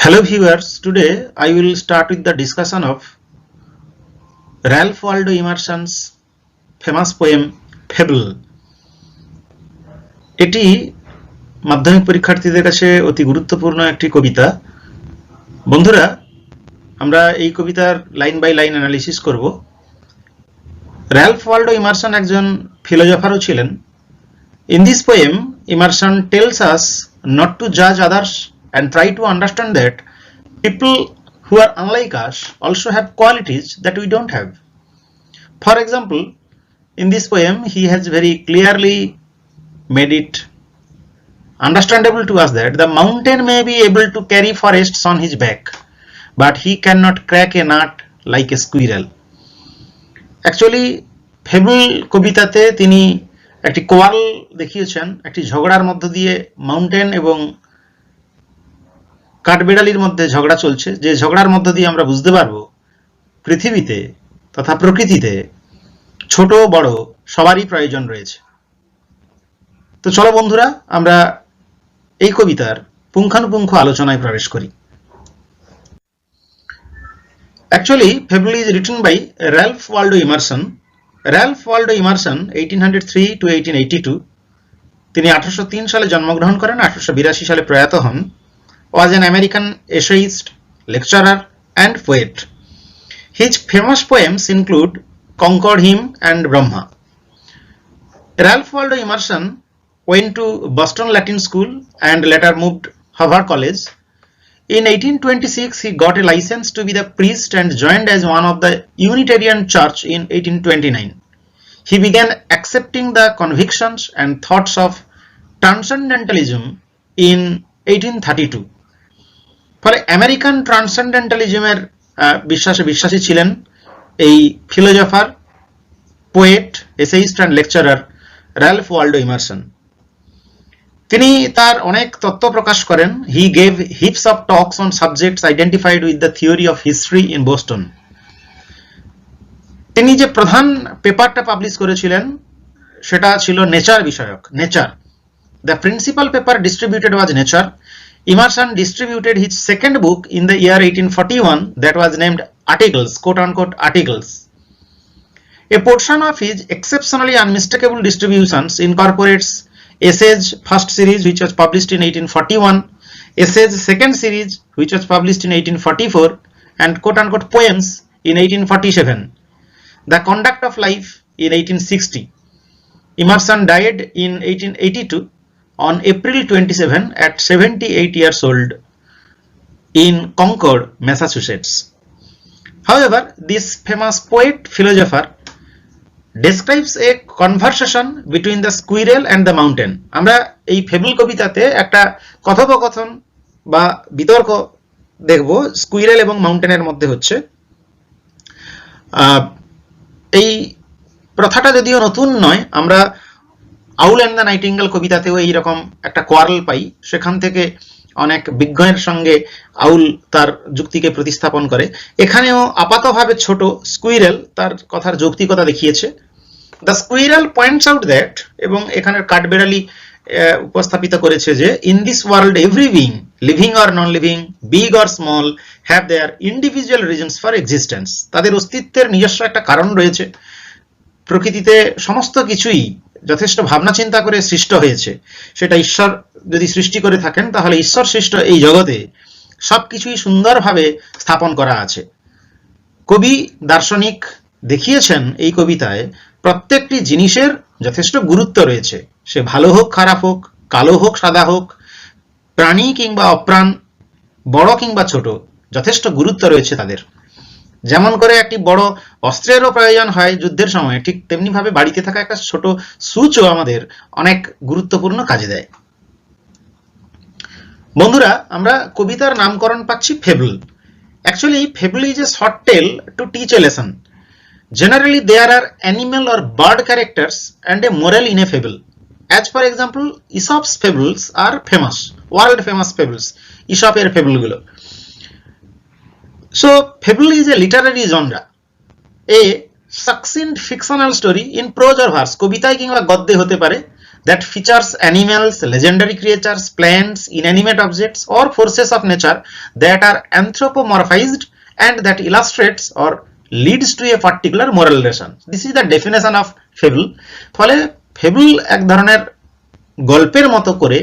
Hello viewers, today I will start with the discussion of Ralph Waldo Emerson's famous poem Fable. এটি মাধ্যমিক পরীক্ষার্থীদের কাছে অতি গুরুত্বপূর্ণ একটি কবিতা। বন্ধুরা, আমরা এই কবিতার লাইন বাই লাইন অ্যানালিসিস করব। Ralph Waldo Emerson একজন ফিলোসফারও ছিলেন। In this poem, Emerson tells us not to judge others and try to understand that people who are unlike us also have qualities that we don't have. For example, in this poem, he has very clearly made it understandable to us that the mountain may be able to carry forests on his back, but he cannot crack a nut like a squirrel. Actually, Fable কবিতাতে তিনি একটি কোয়াল দেখিয়েছেন, একটি ঝগড়ার মধ্য দিয়ে mountain এবং কাঠবেড়ালির মধ্যে ঝগড়া চলছে, যে ঝগড়ার মধ্য দিয়ে আমরা বুঝতে পারবো পৃথিবীতে তথা প্রকৃতিতে ছোট বড় সবারই প্রয়োজন রয়েছে। তো চলো বন্ধুরা, আমরা এই কবিতার পুঙ্খানুপুঙ্খ আলোচনায় প্রবেশ করি। Actually, Fable is written by Ralph Waldo Emerson. Ralph Waldo Emerson 1803 to 1882, তিনি 1803 সালে জন্মগ্রহণ করেন, 1882 সালে প্রয়াত হন। Was an American essayist, lecturer and poet. His famous poems include Concord Hymn and Brahma. Ralph Waldo Emerson went to Boston Latin School and later moved Harvard College. In 1826, he got a license to be the priest and joined as one of the Unitarian Church in 1829. He began accepting the convictions and thoughts of transcendentalism in 1832. ফলে American ট্রান্সেন্ডেন্টালিজমের বিশ্বাসী ছিলেন এই philosopher, poet, essayist and lecturer Ralph Waldo Emerson. তিনি তার অনেক তত্ত্ব প্রকাশ করেন। He gave heaps of talks on subjects identified with the theory of history in Boston. তিনি যে প্রধান পেপারটা পাবলিশ করেছিলেন সেটা ছিল নেচার বিষয়ক, nature. The principal paper distributed was nature. Emerson distributed his second book in the year 1841 that was named Articles, quote unquote Articles. A portion of his exceptionally unmistakable distributions incorporates Essays first series, which was published in 1841, Essays second series, which was published in 1844, and quote unquote Poems in 1847. The Conduct of Life in 1860. Emerson died in 1882 on April 27 at 78 years old in Concord, Massachusetts. However, this famous poet philosopher describes a conversation between the squirrel and the mountain. আমরা এই fable কবিতাতে একটা কথোপকথন বা বিতর্ক দেখব squirrel এবং মাউন্টেনের মধ্যে হচ্ছে। এই প্রথাটা যদিও নতুন নয়, আমরা আউল অ্যান্ড দ্য নাইটিঙ্গেল কবিতাতেও এইরকম একটা কোয়ারেল পাই। সেখান থেকে অনেক বিজ্ঞানের সঙ্গে আউল তার যুক্তিকে প্রতিস্থাপন করে। এখানেও আপাতভাবে ছোট স্কুইরেল তার কথার যৌক্তিকতা দেখিয়েছে। The squirrel points out that, এবং এখানের কাঠবেড়ালি উপস্থাপিত করেছে যে in this world every being, living or non living, big or small, have their individual reasons for existence. তাদের অস্তিত্বের নিজস্ব একটা কারণ রয়েছে। প্রকৃতিতে সমস্ত কিছুই যথেষ্ট ভাবনা চিন্তা করে সৃষ্ট হয়েছে। সেটা ঈশ্বর যদি সৃষ্টি করে থাকেন, তাহলে ঈশ্বর সৃষ্ট এই জগতে সবকিছুই সুন্দরভাবে স্থাপন করা আছে। কবি দার্শনিক দেখিয়েছেন এই কবিতায় প্রত্যেকটি জিনিসের যথেষ্ট গুরুত্ব রয়েছে। সে ভালো হোক খারাপ হোক, কালো হোক সাদা হোক, প্রাণী কিংবা অপ্রাণ, বড় কিংবা ছোট, যথেষ্ট গুরুত্ব রয়েছে তাদের। যেমন করে একটি বড় অস্ত্রেরও প্রয়োজন হয় যুদ্ধের সময়, ঠিক তেমনি ভাবে বাড়িতে থাকা একটা ছোট সুচও আমাদের অনেক গুরুত্বপূর্ণ কাজে দেয়। বন্ধুরা, আমরা কবিতার নামকরণ পাচ্ছি fable. Actually fable is a short tail to teach a lesson. Generally, there are animal or bird characters and a moral in a fable. As for example, Aesop's fables are famous, world famous fables. Aesopের fable গুলো। So, fable is a literary genre, a succinct fictional story in prose or verse. কবিতায় কিংবা গদ্যে হতে পারে, that features animals, legendary creatures, plants, inanimate objects, or forces of nature that are anthropomorphized and that illustrates or leads to a particular moral lesson. This is the definition of fable. ফলে fable এক ধরনের গল্পের মতো করে,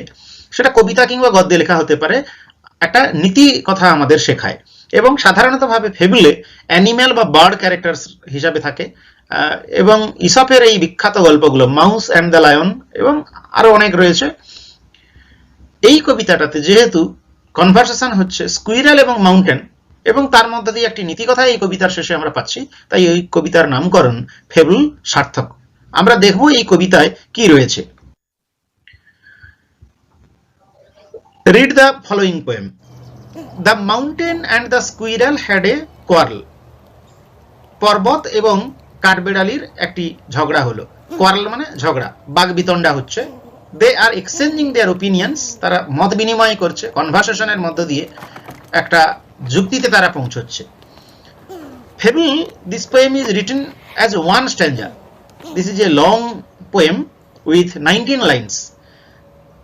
সেটা কবিতা কিংবা গদ্যে লেখা হতে পারে, একটা নীতি কথা আমাদের শেখায়। এবং সাধারণতভাবে ফেবলে অ্যানিম্যাল বা বার্ড ক্যারেক্টার হিসাবে থাকে। এবং ইসপের এই বিখ্যাত গল্পগুলো মাউস অ্যান্ড দ্য লায়ন এবং আরো অনেক রয়েছে। এই কবিতাটাতে যেহেতু কনভারসেশন হচ্ছে স্কুইরাল এবং মাউন্টেন, এবং তার মধ্যে দিয়ে একটি নীতিকথা এই কবিতার শেষে আমরা পাচ্ছি, তাই এই কবিতার নামকরণ ফেবল সার্থক। আমরা দেখব এই কবিতায় কি রয়েছে। Read the following poem. The mountain and the squirrel had a quarrel. পর্বত এবং কাঠবেড়ালির একটি ঝগড়া হলো। কোয়ারেল মানে ঝগড়া, বাগবিতণ্ডা হচ্ছে। দে আর এক্সচেঞ্জিং দেয়ার ওপিনিয়ন্স, তারা মত বিনিময় করছে, কনভারসেশনের মধ্য দিয়ে একটা যুক্তিতে তারা পৌঁছচ্ছে। Fable, this poem is written as one stanza. This is a long poem with 19 lines.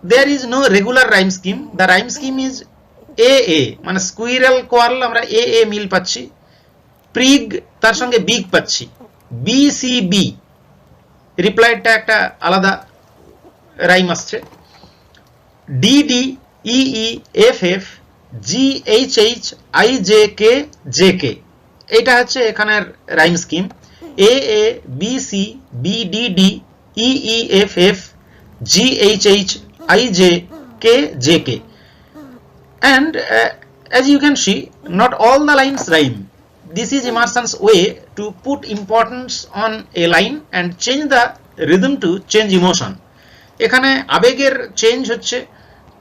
There is no regular rhyme scheme. The rhyme scheme is A A, মানে স্কুইরেল কোয়ারেল আমরা এ এ মিল পাচ্ছি, প্রিগ তার সঙ্গে বিগ পাচ্ছি, B C B, রিপ্লাইডটা একটা আলাদা rhyme আসছে, D D E E F F G H H I J K J K, এটা হচ্ছে এখানের rhyme scheme. A A B C B D D E E F F G H H I J K J K, and as you can see, not all the lines rhyme. This is Emerson's way to put importance on a line and change the rhythm to change emotion. এখানে আবেগের change হচ্ছে,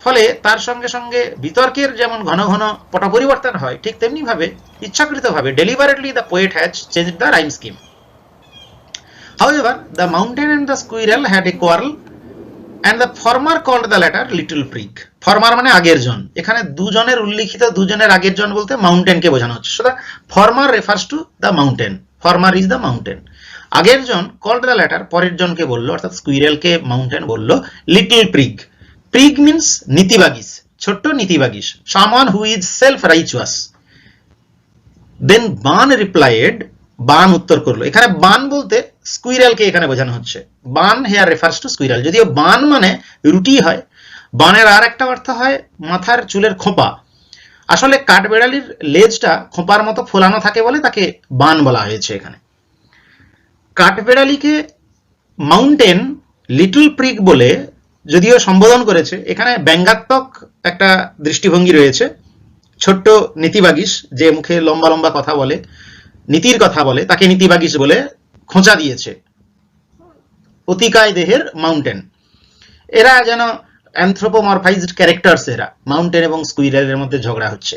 ফলে তার সঙ্গে সঙ্গে বিতর্কের যেমন ঘন ঘন পট পরিবর্তন হয়, ঠিক তেমনি ভাবে ইচ্ছাকৃতভাবে deliberately the poet has changed the rhyme scheme. However, the mountain and the squirrel had a quarrel and the former called the latter little prig. Former মানে আগের জন, এখানে দুজনের উল্লিখিত দুজনের আগের জন বলতে মাউন্টেনকে বোঝানো হচ্ছে। সুতরাং former refers to the mountain, former is the mountain. আগের জন কল্ড দ্য ল্যাটার, পরের জনকে বললো, অর্থাৎ স্কুইরেলকে মাউন্টেন বললো লিটল প্রিগ। প্রিগ মিন্স নীতিবাগিস, ছোট্ট নীতিবাগিস, someone who is self righteous. Then Bun replied, Bun উত্তর করলো। এখানে বান বলতে স্কুইরালকে এখানে বোঝানো হচ্ছে। Bun here refers to squirrel, যদিও বান মানে রুটি হয়, বানের আর একটা অর্থ হয় মাথার চুলের খোঁপা। আসলে কাঠবেড়ালির লেজটা খোঁপার মতো ফোলানো থাকে বলে তাকে বান বলা হয়েছে। এখানে কাঠবেড়ালিকে মাউন্টেন লিটল প্রিগ বলে যদিও সম্বোধন করেছে, এখানে ব্যঙ্গাত্মক একটা দৃষ্টিভঙ্গি রয়েছে। ছোট্ট নীতিবাগিস যে মুখে লম্বা লম্বা কথা বলে, নীতির কথা বলে, তাকে নীতিবাগিস বলে খোঁচা দিয়েছে অতিকায় দেহের মাউন্টেন। এরা যেন অ্যানথ্রোপোমরফাইজড ক্যারেক্টার্স, এরা মাউন্টেন এবং স্কুইরেলের মধ্যে ঝগড়া হচ্ছে।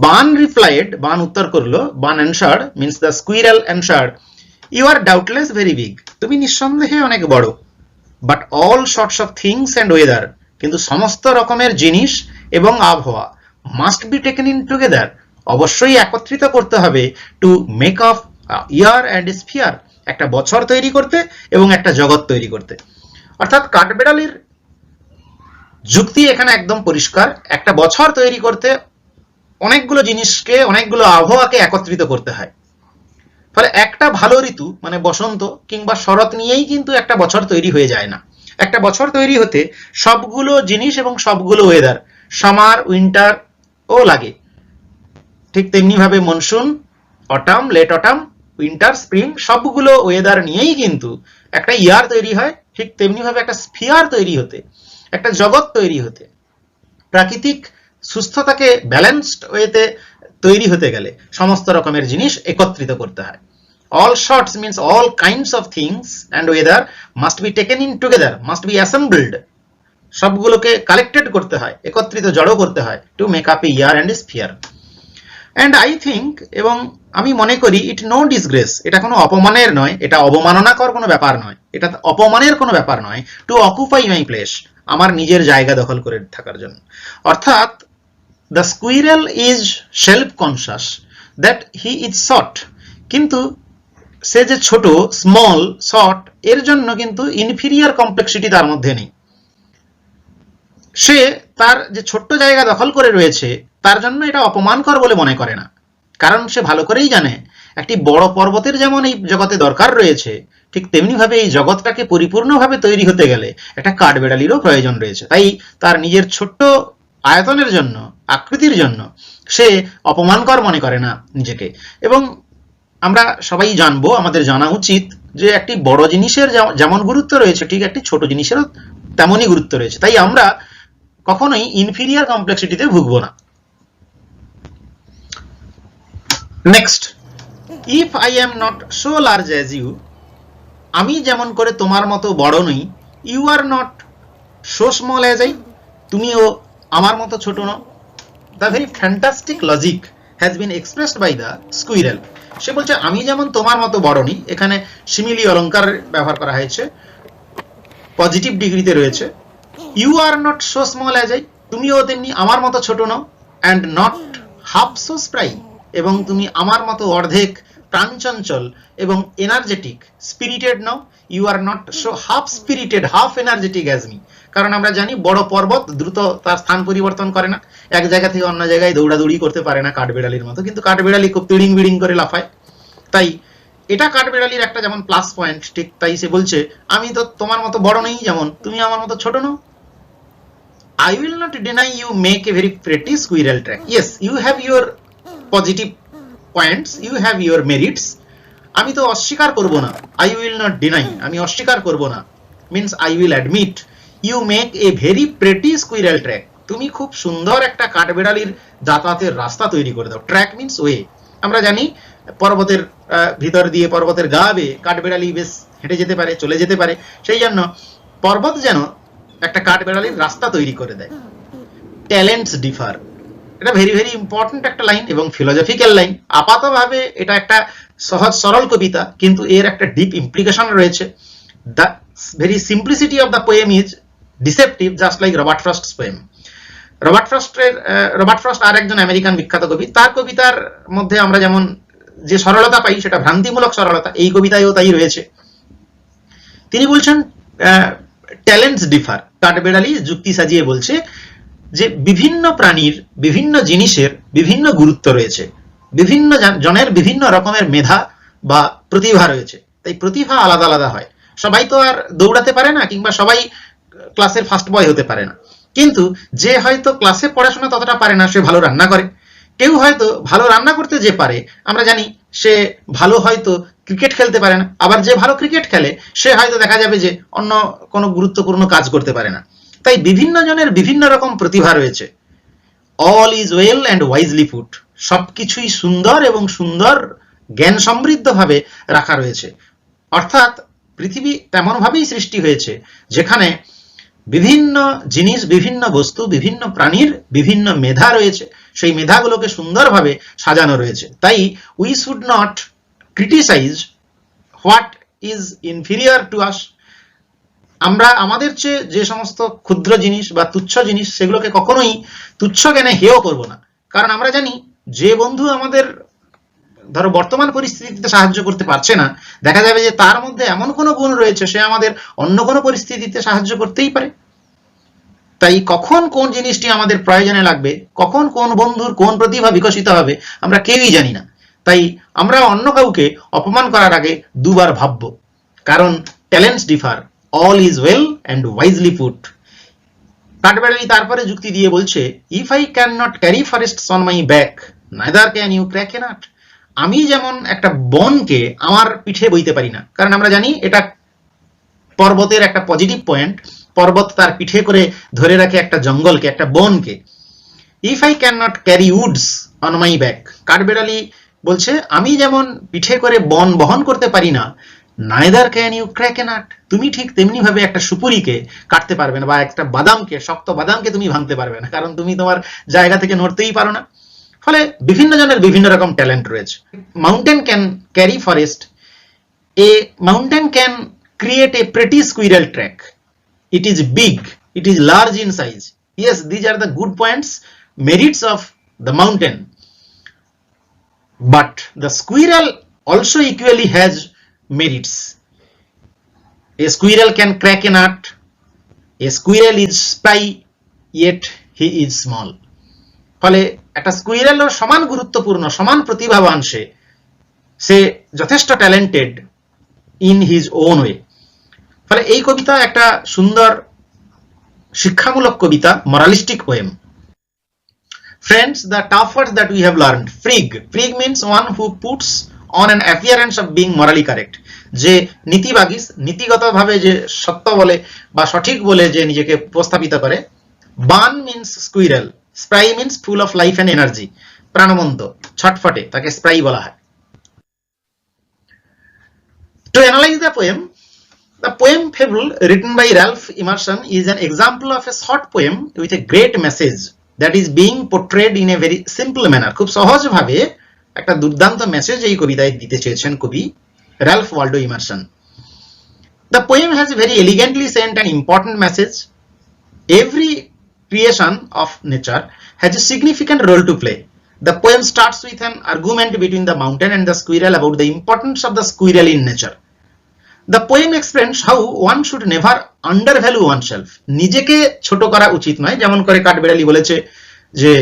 বান রিপ্লাইড, বান উত্তর করলো, Bun answered means the squirrel answered, you are doubtless very big, তুমি নিঃসন্দেহে অনেক বড়। But all sorts of things and weather, কিন্তু সমস্ত রকমের জিনিস এবং আবহাওয়া must be taken in together, অবশ্যই একত্রিত করতে হবে, to make of year and sphere, একটা বছর তৈরি করতে এবং একটা জগৎ তৈরি করতে। অর্থাৎ কাঠবেড়ালির যুক্তি এখানে একদম পরিষ্কার, একটা বছর তৈরি করতে অনেকগুলো জিনিসকে, অনেকগুলো আবহাওয়াকে একত্রিত করতে হয়। ফলে একটা ভালো ঋতু মানে বসন্ত কিংবা শরৎ নিয়েই কিন্তু একটা বছর তৈরি হয়ে যায় না। একটা বছর তৈরি হতে সবগুলো জিনিস এবং সবগুলো ওয়েদার, সামার উইন্টার ও লাগে। ঠিক তেমনি ভাবে monsoon, autumn, late autumn, winter, spring, সবগুলো ওয়েদার নিয়েই কিন্তু একটা ইয়ার তৈরি হয়। ঠিক তেমনি ভাবে একটা স্ফিয়ার তৈরি হতে, একটা জগৎ তৈরি হতে, প্রাকৃতিক সুস্থতাকে ব্যালেন্সড ওয়েতে তৈরি হতে গেলে সমস্ত রকমের জিনিস একত্রিত করতে হয়। All sorts means all kinds of things and weather must be taken in together, must be assembled, সবগুলোকে কালেক্টেড করতে হয়, একত্রিত জড়ো করতে হয়, to make up A year and sphere. And I think, এবং আমি মনে করি, ইট নো ডিসগ্রেস, এটা কোনো অপমানের নয়, এটা অবমাননাকর কোনো ব্যাপার নয়, এটা অপমানের কোনো ব্যাপার নয়, টু অকুপাই মাই প্লেস, আমার নিজের জায়গা দখল করে থাকার জন্য। অর্থাৎ the squirrel is self conscious that he is short, কিন্তু সে যে ছোট, স্মল, শর্ট, এর জন্য কিন্তু ইনফিরিয়ার কমপ্লেক্সিটি তার মধ্যে নেই। সে তার যে ছোট্ট জায়গা দখল করে রয়েছে তার জন্য এটা অপমানকর বলে মনে করে না, কারণ সে ভালো করেই জানে একটি বড় পর্বতের যেমন এই জগতে দরকার রয়েছে, ঠিক তেমনি ভাবে এই জগৎটাকে পরিপূর্ণভাবে তৈরি হতে গেলে একটা কাঠবেড়ালিরও প্রয়োজন রয়েছে। তাই তার নিজের ছোট্ট আয়তনের জন্য, আকৃতির জন্য সে অপমানকর মনে করে না নিজেকে। এবং আমরা সবাই জানবো, আমাদের জানা উচিত যে একটি বড় জিনিসের যেমন গুরুত্ব রয়েছে ঠিক একটি ছোট জিনিসেরও তেমনই গুরুত্ব রয়েছে। তাই আমরা কখনোই ইনফিরিয়ার কমপ্লেক্সিটিতে ভুগবো না। Next, if I am not so large as you, আমি যেমন করে তোমার মতো বড় নই, you are not so small as I, তুমিও আমার মতো ছোট নও। The very fantastic logic has been expressed by the squirrel. সে বলছে আমি যেমন তোমার মতো বড় নই, এখানে সিমিলি অলঙ্কার ব্যবহার করা হয়েছে, পজিটিভ ডিগ্রিতে রয়েছে। You are not so small as I, তুমিও তেমনি আমার মতো ছোট নও। And not half so spry, এবং তুমি আমার মতো অর্ধেক প্রাণচঞ্চল এবং এনার্জেটিক, স্পিরিটেড নও। You are not so half spirited, half energetic as me. কারণ আমরা জানি বড় পর্বত দ্রুত তার স্থান পরিবর্তন করে না, এক জায়গা থেকে অন্য জায়গায় দৌড়াদৌড়ি করতে পারে না কাঠবেড়ালির মতো, কিন্তু কাঠবেড়ালি খুব তিড়িং বিড়িং করে লাফায়। তাই এটা কাঠবেড়ালির একটা যেমন প্লাস পয়েন্ট, ঠিক তাই সে বলছে আমি তো তোমার মতো বড় নেই, যেমন তুমি আমার মতো ছোট নও। I will not deny you make a very pretty squirrel track. Yes, you have your positive points, you have your merits. আমি তো অস্বীকার করব না, I will not deny, আমি অস্বীকার করব না, means I will admit you make a very pretty squirrel track. তুমি খুব সুন্দর একটা কাঠবেড়ালির যাতায়াতের রাস্তা তৈরি করে দাও। Track means way. আমরা জানি পর্বতের ভিতর দিয়ে, পর্বতের গা বেয়ে কাঠবেড়ালি বেশ হেঁটে যেতে পারে, চলে যেতে পারে, সেই জন্য পর্বত যেন একটা কাঠবেড়ালির রাস্তা তৈরি করে দেয়। ট্যালেন্টস ডিফার, এটা ভেরি ভেরি ইম্পর্টেন্ট একটা লাইন এবং ফিলোসফিক্যাল লাইন। আপাতভাবে এটা একটা সহজ সরল কবিতা, কিন্তু এর একটা ডিপ ইমপ্লিকেশন রয়েছে। The very simplicity of the poem is deceptive, just like Robert Frost's poem. Robert Frost আর একজন আমেরিকান বিখ্যাত কবি, তার কবিতার মধ্যে আমরা যেমন যে সরলতা পাই সেটা ভ্রান্তিমূলক সরলতা, এই কবিতায়ও তাই রয়েছে। তিনি বলছেন ট্যালেন্টস ডিফার, কাঠবেড়ালি যুক্তি সাজিয়ে বলছে যে বিভিন্ন প্রাণীর, বিভিন্ন জিনিসের বিভিন্ন গুরুত্ব রয়েছে, বিভিন্ন জনের বিভিন্ন রকমের মেধা বা প্রতিভা রয়েছে। তাই প্রতিভা আলাদা আলাদা হয়। সবাই তো আর দৌড়াতে পারে না, কিংবা সবাই ক্লাসের ফার্স্ট বয় হতে পারে না, কিন্তু যে হয়তো ক্লাসে পড়াশোনা ততটা পারে না, সে ভালো রান্না করে। কেউ হয়তো ভালো রান্না করতে যে পারে, আমরা জানি সে ভালো হয়তো ক্রিকেট খেলতে পারে না, আবার যে ভালো ক্রিকেট খেলে সে হয়তো দেখা যাবে যে অন্য কোনো গুরুত্বপূর্ণ কাজ করতে পারে না। তাই বিভিন্ন জনের বিভিন্ন রকম প্রতিভা রয়েছে। All is well and wisely put, সবকিছুই সুন্দর এবং সুন্দর জ্ঞান সমৃদ্ধভাবে রাখা রয়েছে। অর্থাৎ পৃথিবী তেমনভাবেই সৃষ্টি হয়েছে যেখানে বিভিন্ন জিনিস, বিভিন্ন বস্তু, বিভিন্ন প্রাণীর বিভিন্ন মেধা রয়েছে, সেই মেধাগুলোকে সুন্দরভাবে সাজানো রয়েছে। তাই we should not criticize what is inferior to us. আমরা আমাদের চেয়ে যে সমস্ত ক্ষুদ্র জিনিস বা তুচ্ছ জিনিস, সেগুলোকে কখনোই তুচ্ছ জ্ঞানে হেয় করব না। কারণ আমরা জানি যে বন্ধু আমাদের ধরো বর্তমান পরিস্থিতিতে সাহায্য করতে পারছে না, দেখা যাবে যে তার মধ্যে এমন কোনো গুণ রয়েছে সে আমাদের অন্য কোনো পরিস্থিতিতে সাহায্য করতেই পারে। তাই কখন কোন জিনিসটি আমাদের প্রয়োজনে লাগবে, কখন কোন বন্ধুর কোন প্রতিভা বিকশিত হবে, আমরা কেউই জানি না। তাই আমরা অন্য কাউকে অপমান করার আগে দুবার ভাববো, কারণ talents differ, all is well and wisely put. কাঠবেড়ালি তারপরে যুক্তি দিয়ে বলছে if I can not carry forests on my back neither can you crack a nut. আমি যেমন একটা বনকে আমার পিঠে বইতে পারি না, কারণ আমরা জানি এটা পর্বতের একটা পজিটিভ পয়েন্ট, পর্বত তার পিঠে করে ধরে রাখে একটা জঙ্গলকে, একটা বনকে। If I can not carry woods on my back, কাঠবেড়ালি বলছে আমি যেমন পিঠে করে বন বহন করতে পারি না, neither can you crack a nut, তুমি ঠিক তেমনি ভাবে একটা সুপুরিকে কাটতে পারবে না, বা একটা বাদামকে, শক্ত বাদামকে তুমি ভাঙতে পারবে না, কারণ তুমি তোমার জায়গা থেকে নড়তেই পারো না। ফলে বিভিন্ন জনের বিভিন্ন রকম ট্যালেন্ট রয়েছে। Mountain can carry forest, a mountain can create a pretty squirrel track. It is big, it is large in size. Yes, these are the good points, merits of the mountain. But the squirrel also equally has merits. A squirrel can crack a nut. A squirrel is spry, yet he is small. ফলে একটা স্কুইরেলও সমান গুরুত্বপূর্ণ, সমান প্রতিভাবান, সে যথেষ্ট talented in his own way. ফলে এই কবিতা একটা সুন্দর শিক্ষামূলক কবিতা, মরালিস্টিক poem. Friends, the tough words that we have learned. Prig. Prig means one who puts on an appearance of being morally correct. যে নীতিবাগী, নীতিগতভাবে যে সত্য বলে বা সঠিক বলে যে নিজেকে উপস্থাপিত করে। Bun means squirrel. Spry means full of life and energy. প্রাণবন্ত, ছটফটে, তাকে স্প্রাই বলা হয়। To analyze the poem Fable, written by Ralph Emerson, is an example of a short poem with a great message that is being portrayed in a very simple manner. খুব সহজভাবে একটা দুর্দান্ত message এই কবিতায় দিতে চেয়েছেন কবি Ralph Waldo Emerson. The poem has a very elegantly sent and important message. Every creation of nature has a significant role to play. The poem starts with an argument between the mountain and the squirrel about the importance of the squirrel in nature. The poem explains how one should never undervalue oneself. নিজেকে ছোট করা উচিত নয়, যেমন করে কাঠবিড়ালি বলেছে যে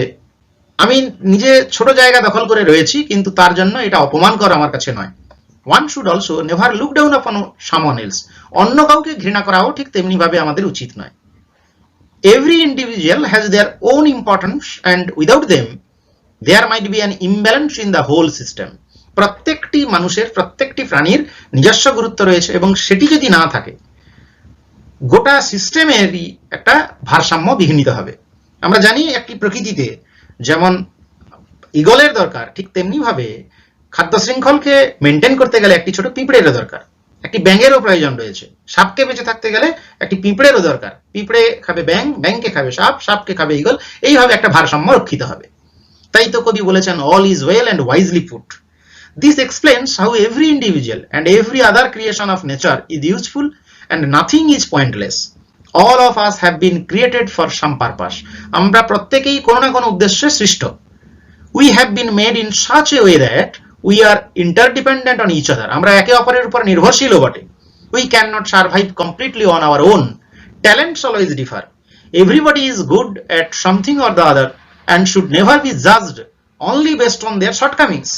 আমি নিজে ছোট জায়গা দখল করে রয়েছি, কিন্তু তার জন্য এটা অপমান করা আমার কাছে নয়। One should also never look down upon someone else. অন্য কাউকে ঘৃণা করাও ঠিক তেমনি ভাবে আমাদের উচিত নয়। Every individual has their own importance and without them there might be an imbalance in the whole system. প্রত্যেকটি মানুষের, প্রত্যেকটি প্রাণীর নিজস্ব গুরুত্ব রয়েছে এবং সেটি যদি না থাকে গোটা সিস্টেমেরই একটা ভারসাম্য বিঘ্নিত হবে। আমরা জানি একটি প্রকৃতিতে যেমন ঈগলের দরকার, ঠিক তেমনি ভাবে খাদ্য শৃঙ্খলকে মেনটেন করতে গেলে একটি ছোট পিঁপড়েরও দরকার, একটি ব্যাঙেরও প্রয়োজন রয়েছে। সাপকে বেঁচে থাকতে গেলে একটি পিঁপড়েরও দরকার, পিঁপড়ে খাবে ব্যাঙ, ব্যাঙকে খাবে সাপ, সাপকে খাবে ঈগল, এইভাবে একটা ভারসাম্য রক্ষিত হবে। তাই তো কবি বলেছেন all is well and wisely put. This explains how every individual and every other creation of nature is useful and nothing is pointless. All of us have been created for some purpose. আমরা প্রত্যেকেই কোনো না কোনো উদ্দেশ্যে সৃষ্ট। We have been made in such a way that we are interdependent on each other. আমরা একে অপরের উপর নির্ভরশীলও বটে। We cannot survive completely on our own. Talents always differ. Everybody is good at something or the other and should never be judged only based on their shortcomings.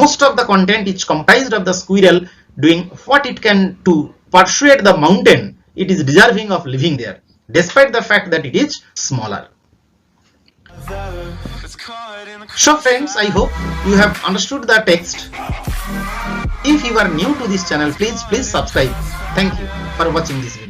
Most of the content is comprised of the squirrel doing what it can to persuade the mountain it is deserving of living there, despite the fact that it is smaller. So friends, I hope you have understood the text. If you are new to this channel, please subscribe. Thank you for watching this video.